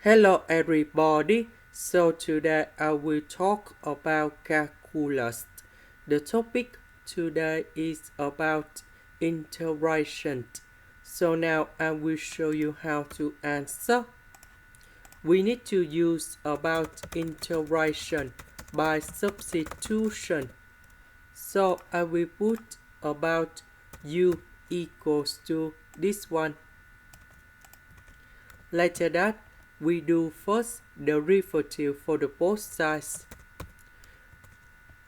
Hello everybody, so today I will talk about calculus. The topic today is about integration. So now I will show you how to answer. We need to use about integration by substitution. So I will put about u equals to this one. Later that, we do first derivative for the both sides.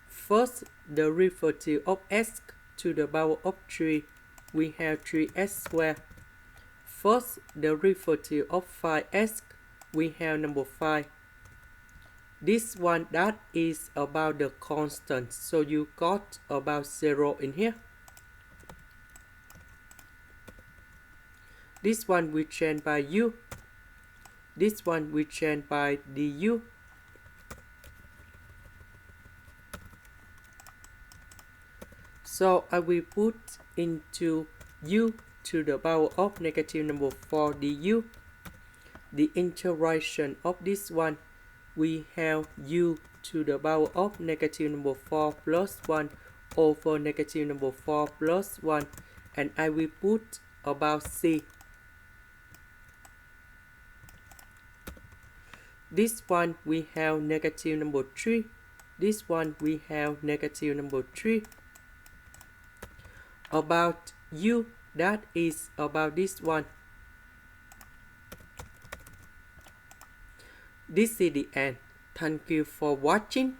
First derivative of s to the power of 3, we have 3s squared. First derivative of 5s, we have number 5. This one that is about the constant, so you got about 0 in here. This one we change by u. This one we change by du. So I will put into u to the power of negative number 4 du. The integration of this one, we have u to the power of negative number 4 plus 1 over negative number 4 plus 1. And I will put about c. This one we have negative number 3. This one we have negative number 3. About u, that is about this one. This is the end. Thank you for watching.